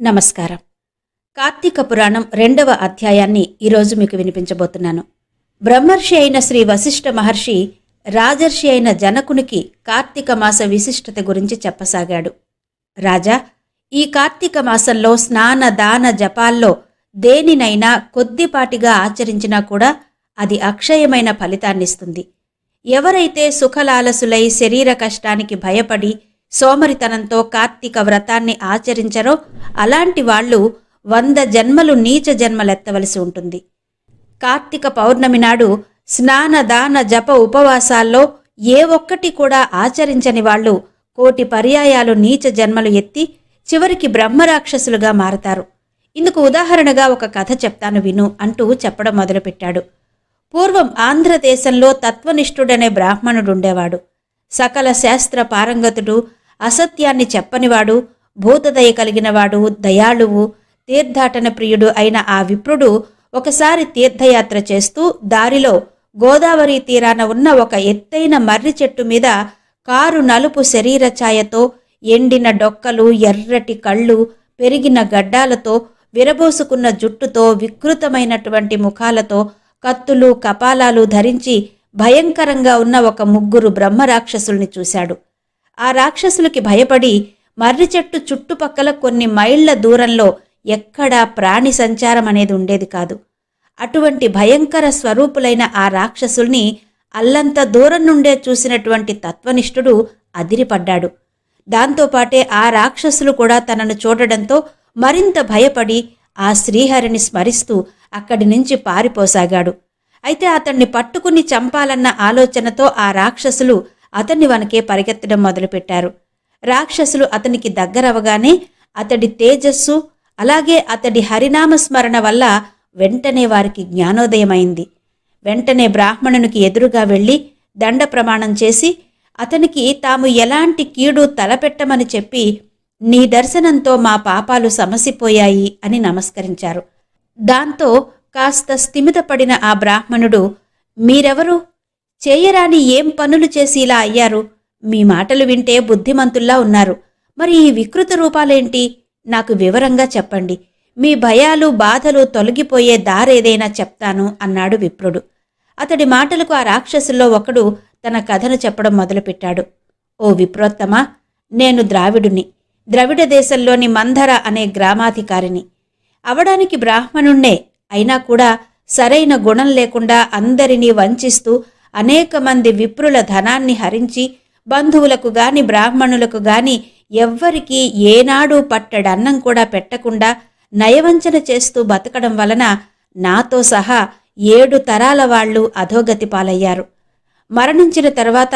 నమస్కారం. కార్తీక పురాణం 2వ అధ్యాయాన్ని ఈరోజు మీకు వినిపించబోతున్నాను. బ్రహ్మర్షి అయిన శ్రీ వశిష్ఠ మహర్షి రాజర్షి అయిన జనకునికి కార్తీక మాస విశిష్టత గురించి చెప్పసాగాడు. రాజా, ఈ కార్తీక మాసంలో స్నాన దాన జపాల్లో దేనినైనా కొద్దిపాటిగా ఆచరించినా కూడా అది అక్షయమైన ఫలితాన్నిస్తుంది. ఎవరైతే సుఖలాలసులై శరీర కష్టానికి భయపడి సోమరితనంతో కార్తీక వ్రతాన్ని ఆచరించరో అలాంటి వాళ్ళు 100 జన్మలు నీచ జన్మలెత్తవలసి ఉంటుంది. కార్తీక పౌర్ణమి నాడు స్నాన దాన జప ఉపవాసాల్లో ఏ ఒక్కటి కూడా ఆచరించని వాళ్ళు 1,000,000 పర్యాయాలు నీచ జన్మలు ఎత్తి చివరికి బ్రహ్మరాక్షసులుగా మారతారు. ఇందుకు ఉదాహరణగా ఒక కథ చెప్తాను విను అంటూ చెప్పడం మొదలుపెట్టాడు. పూర్వం ఆంధ్రదేశంలో తత్వనిష్ఠుడనే బ్రాహ్మణుడుండేవాడు. సకల శాస్త్ర పారంగతుడు, అసత్యాన్ని చెప్పనివాడు, భూతదయ కలిగినవాడు, దయాళువు, తీర్థాటన ప్రియుడు అయిన ఆ విప్రుడు ఒకసారి తీర్థయాత్ర చేస్తూ దారిలో గోదావరి తీరాన ఉన్న ఒక ఎత్తైన మర్రి చెట్టు మీద కారు నలుపు శరీర ఛాయతో, ఎండిన డొక్కలు, ఎర్రటి కళ్ళు, పెరిగిన గడ్డాలతో, విరబోసుకున్న జుట్టుతో, వికృతమైనటువంటి ముఖాలతో, కత్తులు కపాలాలు ధరించి భయంకరంగా ఉన్న ఒక 3 బ్రహ్మరాక్షసుల్ని చూశాడు. ఆ రాక్షసులకి భయపడి మర్రి చెట్టు చుట్టుపక్కల కొన్ని మైళ్ల దూరంలో ఎక్కడా ప్రాణి సంచారం అనేది ఉండేది కాదు. అటువంటి భయంకర స్వరూపులైన ఆ రాక్షసుల్ని అల్లంత దూరం నుండే చూసినటువంటి తత్వనిష్ఠుడు అదిరిపడ్డాడు. దాంతోపాటే ఆ రాక్షసులు కూడా తనను చూడడంతో మరింత భయపడి ఆ శ్రీహరిని స్మరిస్తూ అక్కడి నుంచి పారిపోసాగాడు. అయితే అతన్ని పట్టుకుని చంపాలన్న ఆలోచనతో ఆ రాక్షసులు అతన్ని వనకే పరిగెత్తడం మొదలుపెట్టారు. రాక్షసులు అతనికి దగ్గరవగానే అతడి తేజస్సు అలాగే అతడి హరినామస్మరణ వల్ల వెంటనే వారికి జ్ఞానోదయమైంది. వెంటనే బ్రాహ్మణునికి ఎదురుగా వెళ్ళి దండ ప్రమాణం చేసి అతనికి తాము ఎలాంటి కీడు తలపెట్టమని చెప్పి, నీ దర్శనంతో మా పాపాలు సమసిపోయాయి అని నమస్కరించారు. దాంతో కాస్త స్థిమితపడిన ఆ బ్రాహ్మణుడు, మీరెవరు? చేయరాని ఏం పనులు చేసి ఇలా అయ్యారు? మీ మాటలు వింటే బుద్ధిమంతుల్లా ఉన్నారు. మరి ఈ వికృత రూపాలేంటి? నాకు వివరంగా చెప్పండి. మీ భయాలు బాధలు తొలగిపోయే దారేదైనా చెప్తాను అన్నాడు విప్రుడు. అతడి మాటలకు ఆ రాక్షసుల్లో ఒకడు తన కథను చెప్పడం మొదలుపెట్టాడు. ఓ విప్రోత్తమా, నేను ద్రావిడుని. ద్రవిడ దేశంలోని మంధర అనే గ్రామాధికారిని. అవడానికి బ్రాహ్మణుణ్ణే అయినా కూడా సరైన గుణం లేకుండా అందరినీ వంచిస్తూ అనేక మంది విప్రుల ధనాన్ని హరించి బంధువులకు గాని బ్రాహ్మణులకు గాని ఎవ్వరికీ ఏనాడు పట్టడన్నం కూడా పెట్టకుండా నయవంచన చేస్తూ బతకడం వలన నాతో సహా 7 తరాల వాళ్లు అధోగతి పాలయ్యారు. మరణించిన తర్వాత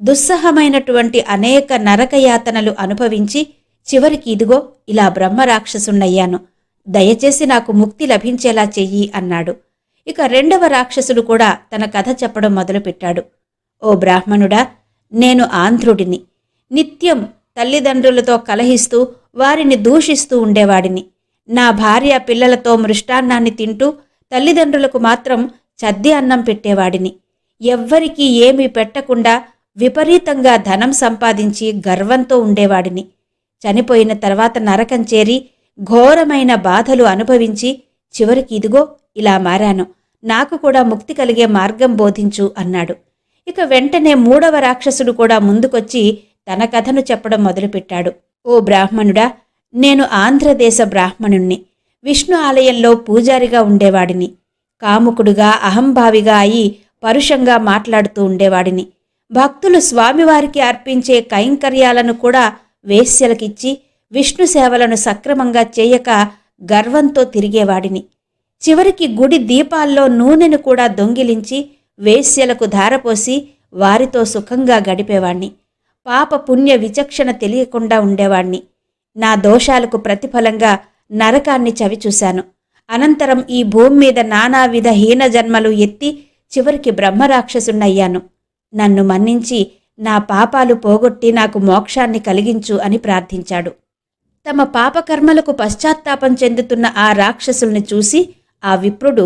దుస్సహమైనటువంటి అనేక నరకయాతనలు అనుభవించి చివరికి ఇదిగో ఇలా బ్రహ్మరాక్షసుణ్ణయ్యాను. దయచేసి నాకు ముక్తి లభించేలా చెయ్యి అన్నాడు. ఇక 2వ రాక్షసుడు కూడా తన కథ చెప్పడం మొదలుపెట్టాడు. ఓ బ్రాహ్మణుడా, నేను ఆంధ్రుడిని. నిత్యం తల్లిదండ్రులతో కలహిస్తూ వారిని దూషిస్తూ ఉండేవాడిని. నా భార్య పిల్లలతో మృష్టాన్నాన్ని తింటూ తల్లిదండ్రులకు మాత్రం చద్ది అన్నం పెట్టేవాడిని. ఎవ్వరికీ ఏమీ పెట్టకుండా విపరీతంగా ధనం సంపాదించి గర్వంతో ఉండేవాడిని. చనిపోయిన తర్వాత నరకం చేరి ఘోరమైన బాధలు అనుభవించి చివరికి ఇదిగో ఇలా మారాను. నాకు కూడా ముక్తి కలిగే మార్గం బోధించు అన్నాడు. ఇక వెంటనే 3వ రాక్షసుడు కూడా ముందుకొచ్చి తన కథను చెప్పడం మొదలుపెట్టాడు. ఓ బ్రాహ్మణుడా, నేను ఆంధ్రదేశ బ్రాహ్మణుణ్ణి. విష్ణు ఆలయంలో పూజారిగా ఉండేవాడిని. కాముకుడుగా అహంభావిగా అయి పరుషంగా మాట్లాడుతూ ఉండేవాడిని. భక్తులు స్వామివారికి అర్పించే కైంకర్యాలను కూడా వేశ్యలకిచ్చి విష్ణు సేవలను సక్రమంగా చేయక గర్వంతో తిరిగేవాడిని. చివరికి గుడి దీపాల్లో నూనెను కూడా దొంగిలించి వేశ్యలకు ధారపోసి వారితో సుఖంగా గడిపేవాణ్ణి. పాప పుణ్య విచక్షణ తెలియకుండా ఉండేవాణ్ణి. నా దోషాలకు ప్రతిఫలంగా నరకాన్ని చవిచూశాను. అనంతరం ఈ భూమి మీద నానావిధ హీన జన్మలు ఎత్తి చివరికి బ్రహ్మరాక్షసుణ్ణయ్యాను. నన్ను మన్నించి నా పాపాలు పోగొట్టి నాకు మోక్షాన్ని కలిగించు అని ప్రార్థించాడు. తమ పాపకర్మలకు పశ్చాత్తాపం చెందుతున్న ఆ రాక్షసుల్ని చూసి ఆ విప్రుడు,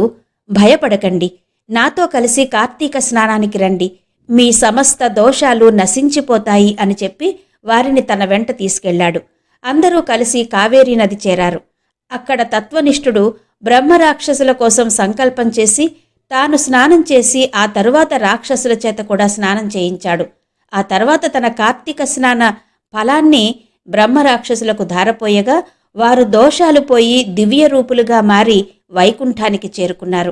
భయపడకండి, నాతో కలిసి కార్తీక స్నానానికి రండి. మీ సమస్త దోషాలు నశించిపోతాయి అని చెప్పి వారిని తన వెంట తీసుకెళ్లాడు. అందరూ కలిసి కావేరీ నది చేరారు. అక్కడ తత్వనిష్ఠుడు బ్రహ్మరాక్షసుల కోసం సంకల్పం చేసి తాను స్నానం చేసి ఆ తరువాత రాక్షసుల చేత కూడా స్నానం చేయించాడు. ఆ తర్వాత తన కార్తీక స్నాన ఫలాన్ని బ్రహ్మరాక్షసులకు ధారపోయగా వారు దోషాలు పోయి దివ్య రూపులుగా మారి వైకుంఠానికి చేరుకున్నారు.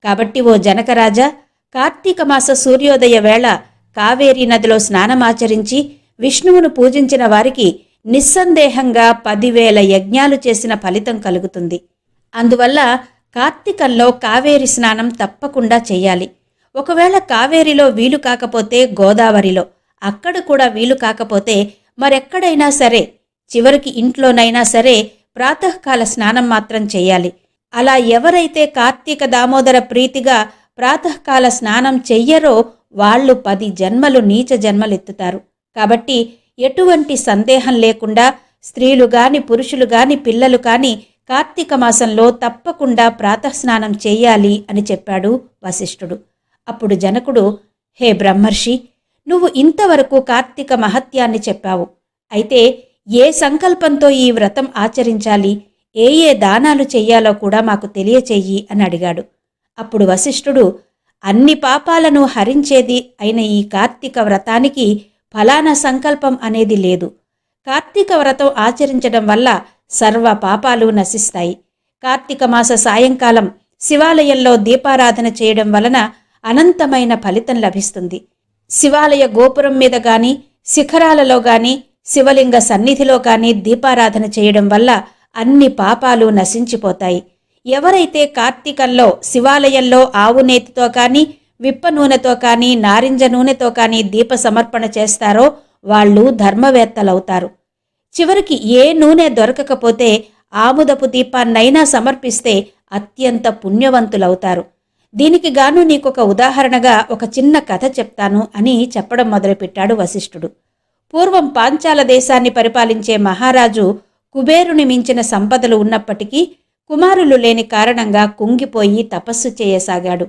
కాబట్టి ఓ జనకరాజా, కార్తీక మాస సూర్యోదయ వేళ కావేరీ నదిలో స్నానమాచరించి విష్ణువును పూజించిన వారికి నిస్సందేహంగా 10,000 యజ్ఞాలు చేసిన ఫలితం కలుగుతుంది. అందువల్ల కార్తీకంలో కావేరి స్నానం తప్పకుండా చెయ్యాలి. ఒకవేళ కావేరిలో వీలు కాకపోతే గోదావరిలో, అక్కడ కూడా వీలు కాకపోతే మరెక్కడైనా సరే, చివరికి ఇంట్లోనైనా సరే ప్రాతఃకాల స్నానం మాత్రం చెయ్యాలి. అలా ఎవరైతే కార్తీక దామోదర ప్రీతిగా ప్రాతఃకాల స్నానం చెయ్యరో వాళ్ళు 10 జన్మలు నీచ జన్మలెత్తుతారు. కాబట్టి ఎటువంటి సందేహం లేకుండా స్త్రీలు గాని పురుషులు గాని పిల్లలు కాని కార్తీక మాసంలో తప్పకుండా ప్రాతఃస్నానం చెయ్యాలి అని చెప్పాడు వశిష్ఠుడు. అప్పుడు జనకుడు, హే బ్రహ్మర్షి, నువ్వు ఇంతవరకు కార్తీక మహత్యాన్ని చెప్పావు. అయితే ఏ సంకల్పంతో ఈ వ్రతం ఆచరించాలి, ఏ ఏ దానాలు చెయ్యాలో కూడా మాకు తెలియచెయ్యి అని అడిగాడు. అప్పుడు వశిష్ఠుడు, అన్ని పాపాలను హరించేది అయిన ఈ కార్తీక వ్రతానికి ఫలానా సంకల్పం అనేది లేదు. కార్తీక వ్రతం ఆచరించడం వల్ల సర్వ పాపాలు నశిస్తాయి. కార్తీక మాస సాయంకాలం శివాలయంలో దీపారాధన చేయడం వలన అనంతమైన ఫలితం లభిస్తుంది. శివాలయ గోపురం మీద గాని, శిఖరాలలో గాని, శివలింగ సన్నిధిలో గాని దీపారాధన చేయడం వల్ల అన్ని పాపాలు నశించిపోతాయి. ఎవరైతే కార్తీకంలో శివాలయంలో ఆవు నేతితో కానీ, విప్ప నూనెతో కానీ, నారింజ నూనెతో కానీ దీప సమర్పణ చేస్తారో వాళ్ళు ధర్మవేత్తలవుతారు. చివరికి ఏ నూనె దొరకకపోతే ఆముదపు దీపాన్నైనా సమర్పిస్తే అత్యంత పుణ్యవంతులవుతారు. దీనికి గాను నీకొక ఉదాహరణగా ఒక చిన్న కథ చెప్తాను అని చెప్పడం మొదలుపెట్టాడు వశిష్ఠుడు. పూర్వం పాంచాల దేశాన్ని పరిపాలించే మహారాజు కుబేరుని మించిన సంపదలు ఉన్నప్పటికీ కుమారులు లేని కారణంగా కుంగిపోయి తపస్సు చేయసాగాడు.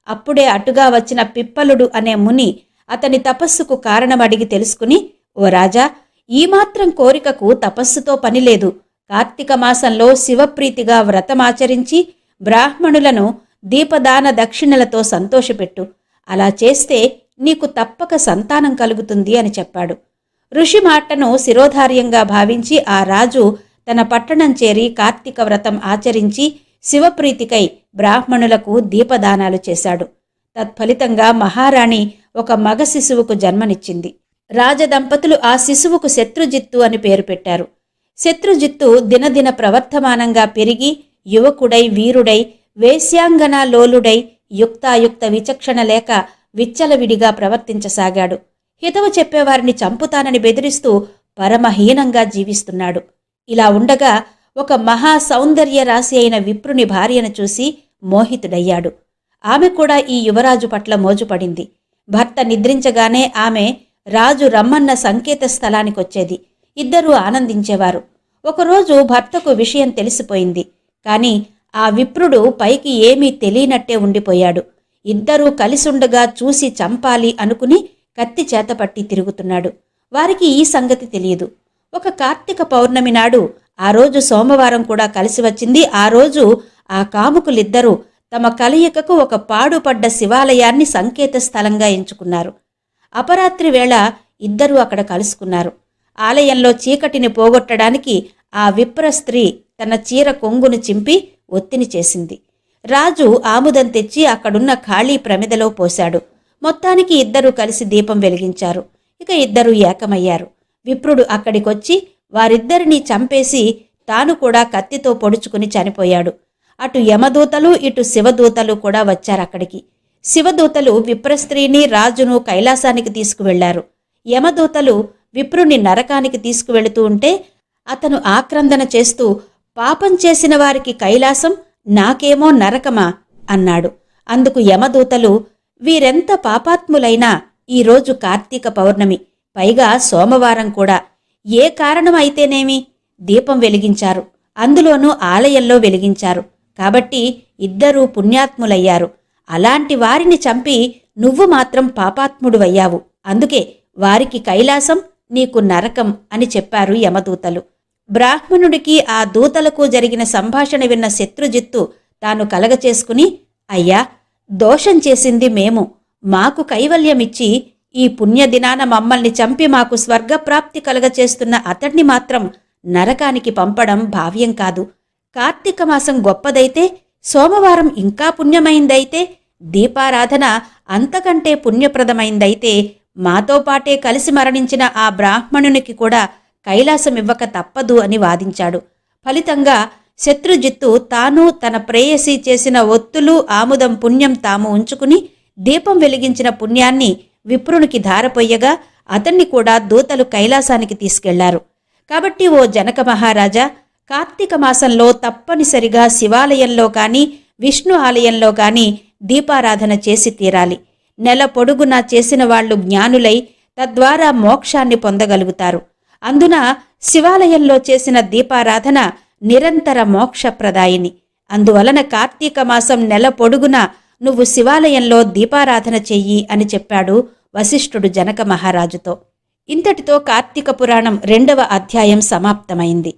అప్పుడే అటుగా వచ్చిన పిప్పలుడు అనే ముని అతని తపస్సుకు కారణం అడిగి తెలుసుకుని, ఓ రాజా, ఈ మాత్రం కోరికకు తపస్సుతో పనిలేదు. కార్తీక మాసంలో శివప్రీతిగా వ్రతమాచరించి బ్రాహ్మణులను దీపదాన దక్షిణలతో సంతోషపెట్టు. అలా చేస్తే నీకు తప్పక సంతానం కలుగుతుంది అని చెప్పాడు. ఋషి మాటను శిరోధార్యంగా భావించి ఆ రాజు తన పట్టణం చేరి కార్తీక వ్రతం ఆచరించి శివప్రీతికై బ్రాహ్మణులకు దీపదానాలు చేశాడు. తత్ఫలితంగా మహారాణి ఒక మగ శిశువుకు జన్మనిచ్చింది. రాజదంపతులు ఆ శిశువుకు శత్రుజిత్తు అని పేరు పెట్టారు. శత్రుజిత్తు దినదిన ప్రవర్ధమానంగా పెరిగి యువకుడై వీరుడై వేశ్యాంగనా లోలుడై యుక్తాయుక్త విచక్షణ లేక విచ్చలవిడిగా ప్రవర్తించసాగాడు. హితవు చెప్పేవారిని చంపుతానని బెదిరిస్తూ పరమహీనంగా జీవిస్తున్నాడు. ఇలా ఉండగా ఒక మహా సౌందర్య రాశి అయిన విప్రుని భార్యను చూసి మోహితుడయ్యాడు. ఆమె కూడా ఈ యువరాజు పట్ల మోజుపడింది. భర్త నిద్రించగానే ఆమె రాజు రమ్మన్న సంకేత స్థలానికొచ్చేది. ఇద్దరూ ఆనందించేవారు. ఒకరోజు భర్తకు విషయం తెలిసిపోయింది. కాని ఆ విప్రుడు పైకి ఏమీ తెలియనట్టే ఉండిపోయాడు. ఇద్దరూ కలిసుండగా చూసి చంపాలి అనుకుని కత్తి చేతపట్టి తిరుగుతున్నాడు. వారికి ఈ సంగతి తెలియదు. ఒక కార్తీక పౌర్ణమి నాడు, ఆ రోజు సోమవారం కూడా కలిసి వచ్చింది. ఆ రోజు ఆ కాముకులిద్దరూ తమ కలయికకు ఒక పాడుపడ్డ శివాలయాన్ని సంకేత స్థలంగా ఎంచుకున్నారు. అపరాత్రి వేళ ఇద్దరూ అక్కడ కలుసుకున్నారు. ఆలయంలో చీకటిని పోగొట్టడానికి ఆ విప్ర స్త్రీ తన చీర కొంగును చింపి ఒత్తిని చేసింది. రాజు ఆముదం తెచ్చి అక్కడున్న ఖాళీ ప్రమిదలో పోశాడు. మొత్తానికి ఇద్దరూ కలిసి దీపం వెలిగించారు. ఇక ఇద్దరూ ఏకమయ్యారు. విప్రుడు అక్కడికొచ్చి వారిద్దరినీ చంపేసి తాను కూడా కత్తితో పొడుచుకుని చనిపోయాడు. అటు యమదూతలు ఇటు శివదూతలు కూడా వచ్చారక్కడికి. శివదూతలు విప్రస్త్రీని రాజును కైలాసానికి తీసుకువెళ్లారు. యమదూతలు విప్రుని నరకానికి తీసుకువెళుతూ ఉంటే అతను ఆక్రందన చేస్తూ, పాపం చేసిన వారికి కైలాసం, నాకేమో నరకమా అన్నాడు. అందుకు యమదూతలు, వీరెంత పాపాత్ములైనా ఈరోజు కార్తీక పౌర్ణమి, పైగా సోమవారం కూడా, ఏ కారణం అయితేనేమి దీపం వెలిగించారు, అందులోనూ ఆలయంలో వెలిగించారు. కాబట్టి ఇద్దరూ పుణ్యాత్ములయ్యారు. అలాంటి వారిని చంపి నువ్వు మాత్రం పాపాత్ముడువయ్యావు. అందుకే వారికి కైలాసం, నీకు నరకం అని చెప్పారు యమదూతలు. బ్రాహ్మణుడికి ఆ దూతలకు జరిగిన సంభాషణ విన్న శత్రుజిత్తు తాను కలగచేసుకుని, అయ్యా, దోషం చేసింది మేము, మాకు కైవల్యమిచ్చి ఈ పుణ్యదినాన మమ్మల్ని చంపి మాకు స్వర్గప్రాప్తి కలగచేస్తున్న అతడిని మాత్రం నరకానికి పంపడం భావ్యం కాదు. కార్తీక మాసం గొప్పదైతే, సోమవారం ఇంకా పుణ్యమైందైతే, దీపారాధన అంతకంటే పుణ్యప్రదమైందైతే మాతో పాటే కలిసి మరణించిన ఆ బ్రాహ్మణునికి కూడా కైలాసమివ్వక తప్పదు అని వాదించాడు. ఫలితంగా శత్రుజిత్తు తాను తన ప్రేయసి చేసిన ఒత్తులు ఆముదం పుణ్యం తాము ఉంచుకుని దీపం వెలిగించిన పుణ్యాన్ని విప్రునికి ధారపోయ్యగా అతన్ని కూడా దూతలు కైలాసానికి తీసుకెళ్లారు. కాబట్టి ఓ జనక మహారాజా, కార్తీక మాసంలో తప్పనిసరిగా శివాలయంలో కానీ విష్ణు ఆలయంలో కానీ దీపారాధన చేసి తీరాలి. నెల పొడుగునా చేసిన వాళ్లు జ్ఞానులై తద్వారా మోక్షాన్ని పొందగలుగుతారు. అందున శివాలయంలో చేసిన దీపారాధన నిరంతర మోక్షప్రదాయిని. అందువలన కార్తీక మాసం నెల పొడుగునా నువ్వు శివాలయంలో దీపారాధన చెయ్యి అని చెప్పాడు వశిష్ఠుడు జనక మహారాజుతో. ఇంతటితో కార్తీక పురాణం 2వ అధ్యాయం సమాప్తమైంది.